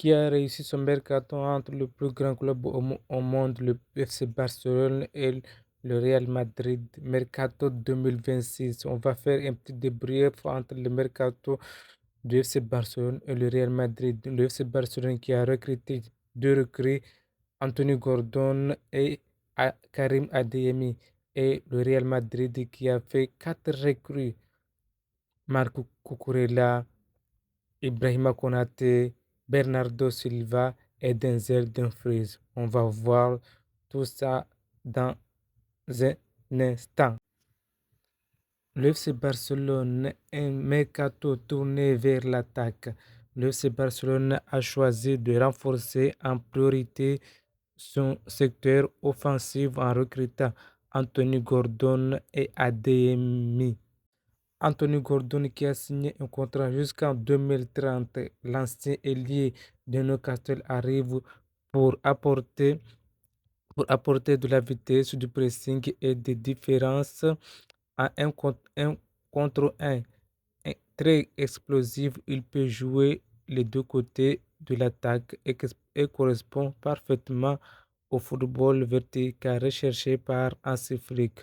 qui a réussi son mercato entre le plus grand club au monde, le FC Barcelone, et le Real Madrid. Mercato 2026. On va faire un petit débrief entre le mercato du FC Barcelone et le Real Madrid. Le FC Barcelone qui a recruté deux recrues, Anthony Gordon et Karim Adeyemi, et le Real Madrid qui a fait quatre recrues, Marco Cucurella, Ibrahima Konaté, Bernardo Silva et Denzel Dumfries. On va voir tout ça dans un instant. Le FC Barcelone, un mercato tourné vers l'attaque. Le FC Barcelone a choisi de renforcer en priorité son secteur offensif en recrutant Anthony Gordon et Adeyemi. Anthony Gordon qui a signé un contrat jusqu'en 2030. L'ancien ailier de Newcastle arrive pour apporter, pour apporter de la vitesse, du pressing et des différences à un contre un. Très explosif, il peut jouer les deux côtés de l'attaque et correspond parfaitement au football vertical recherché par Hansi Flick.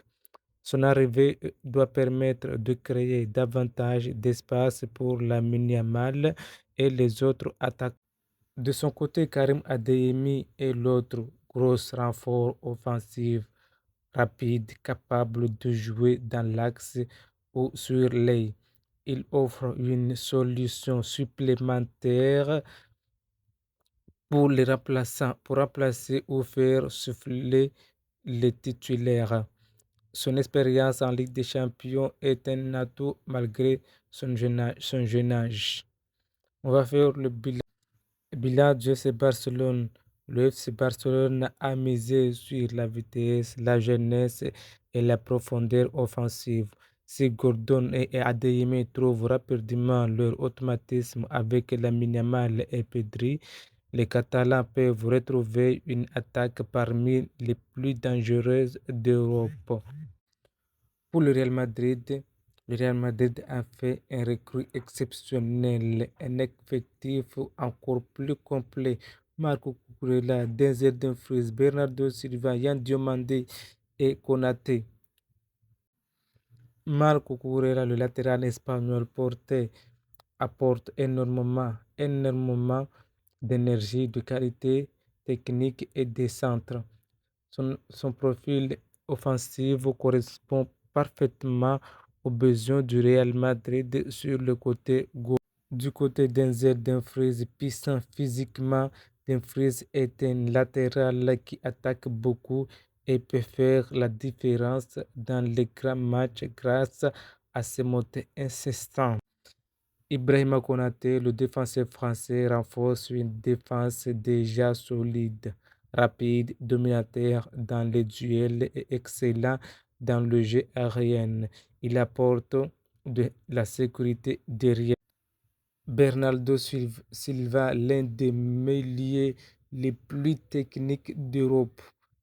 Son arrivée doit permettre de créer davantage d'espace pour la Yamal et les autres attaques. De son côté, Karim Adeyemi est l'autre gros renfort offensif, rapide, capable de jouer dans l'axe ou sur l'aile. Il offre une solution supplémentaire pour les remplaçants, pour remplacer ou faire souffler les titulaires. Son expérience en Ligue des Champions est un atout malgré son jeune âge. On va faire le bilan du FC Barcelone. Le FC Barcelone a misé sur la vitesse, la jeunesse et la profondeur offensive. Si Gordon et Adeyemi trouvent rapidement leur automatisme avec la Yamal et Pedri, les Catalans peuvent retrouver une attaque parmi les plus dangereuses d'Europe. Pour le Real Madrid a fait un recrue exceptionnel, un effectif encore plus complet. Marco Cucurella, Denzel Dumfries, Bernardo Silva, Yan Diomande et Konaté. Marco Cucurella, le latéral espagnol, apporte énormément d'énergie, de qualité technique et de centre. Son profil offensif correspond parfaitement aux besoins du Real Madrid sur le côté gauche. Du côté d'Enzel Dumfries, puissant physiquement, Dumfries est un latéral qui attaque beaucoup et peut faire la différence dans les grands matchs grâce à ses montées insistantes. Ibrahima Konaté, le défenseur français, renforce une défense déjà solide, rapide, dominateur dans les duels et excellent dans le jeu aérien. Il apporte de la sécurité derrière. Bernardo Silva, l'un des milieux les plus techniques d'Europe.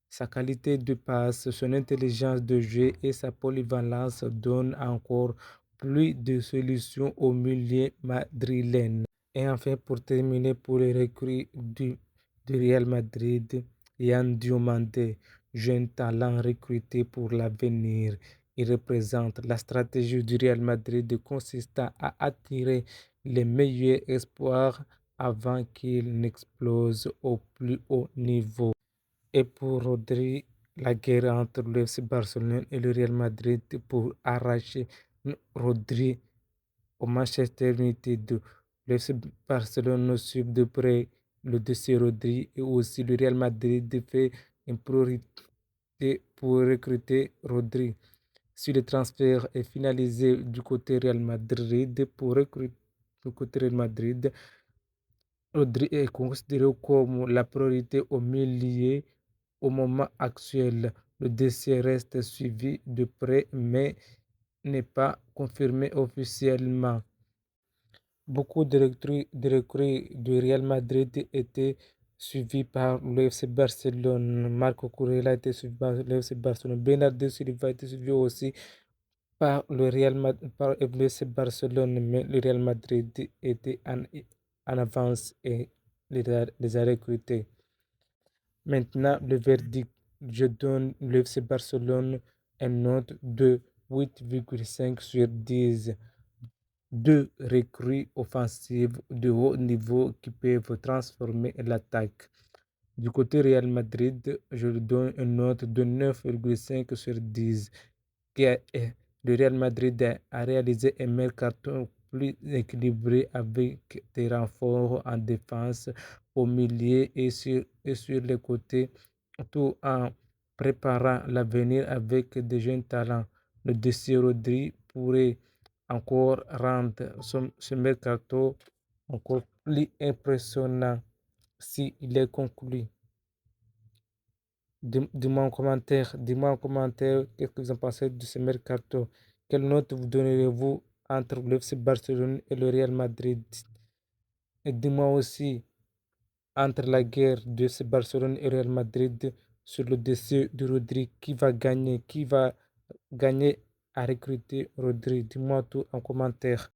Sa qualité de passe, son intelligence de jeu et sa polyvalence donnent encore plus de solutions au milieu madrilène. Et enfin, pour terminer, pour les recrues du Real Madrid, Yann Diomande, jeune talent recruté pour l'avenir. Il représente la stratégie du Real Madrid consistant à attirer les meilleurs espoirs avant qu'ils n'explosent au plus haut niveau. Et pour Rodri, la guerre entre le FC Barcelone et le Real Madrid pour arracher Rodri au Manchester United. Le FC Barcelone suit de près le dossier Rodri et aussi le Real Madrid fait une priorité pour recruter Rodri. Si le transfert est finalisé du côté Real Madrid pour recruter du côté Real Madrid, Rodri est considéré comme la priorité au milieu au moment actuel. Le dossier reste suivi de près mais n'est pas confirmé officiellement. Beaucoup de recrues du Real Madrid étaient suivis par le FC Barcelone. Marco Cucurella a été suivi par le FC Barcelone. Bernardo Silva a été suivi aussi par par le FC Barcelone, mais le Real Madrid était en avance et les a recrutés. Maintenant, le verdict. Je donne l'UFC Barcelone une note de 8,5 sur 10. Deux recrues offensives de haut niveau qui peuvent transformer l'attaque. Du côté Real Madrid, je lui donne une note de 9,5 sur 10. Le Real Madrid a réalisé un mercato plus équilibré avec des renforts en défense, au milieu et sur les côtés, tout en préparant l'avenir avec de jeunes talents. Le dossier Rodri pourrait encore rendre ce mercato encore plus impressionnant s'il est conclu. Dis-moi en commentaire qu'est-ce que vous en pensez de ce mercato. Quelle note vous donneriez-vous entre le FC Barcelone et le Real Madrid? Et dis-moi aussi, entre la guerre de FC Barcelone et Real Madrid sur le dossier de Rodri, qui va gagner à recruter Rodri? Dis-moi tout en commentaire.